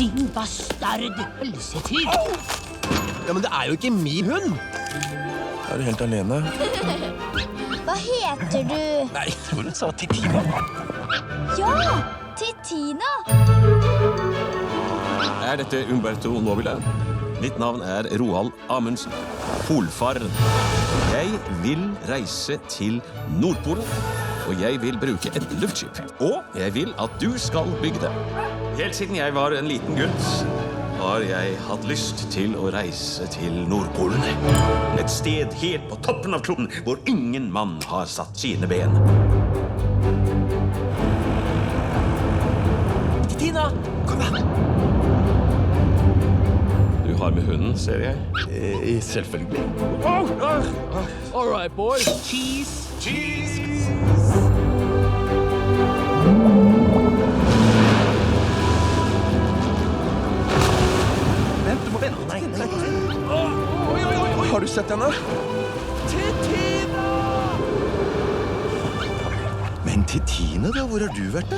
Din bastard helsetyv. Ja, men det er jo ikke min hund! Er du helt alene? Hva heter du? Nei, jeg tror hun sa Titina. Ja, Titina. Er dette Umberto Nobile? Mitt navn er Roald Amundsen, polfaren. Jeg vil reise til Nordpolen, og jeg vil bruke et luftskip. Og jeg vil at du skal bygge det. Helt siden jeg var en liten gutt, har jeg hatt lyst til å reise til Nordpolen. Et sted helt på toppen av kloden, hvor ingen mann har satt sine ben. Tina, kom da! Du har med hunden, ser jeg. Selvfølgelig. All right, boys. Cheese. Vent, du må vente. Nei. Har du sett henne? Titina! Men Titina, da? Hvor har du vært, da?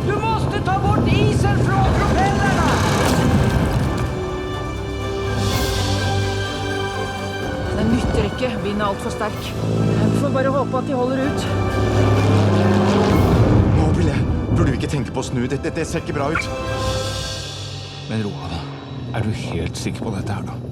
Du måste ta bort isen från propellerna! Den nytter ikke. Vinden er altfor sterk. Vi får bare håpe at de holder ut. Nobile, burde du ikke tenke på å snu? Det ser ikke bra ut. Men Roald, er du helt sikker på dette her, da?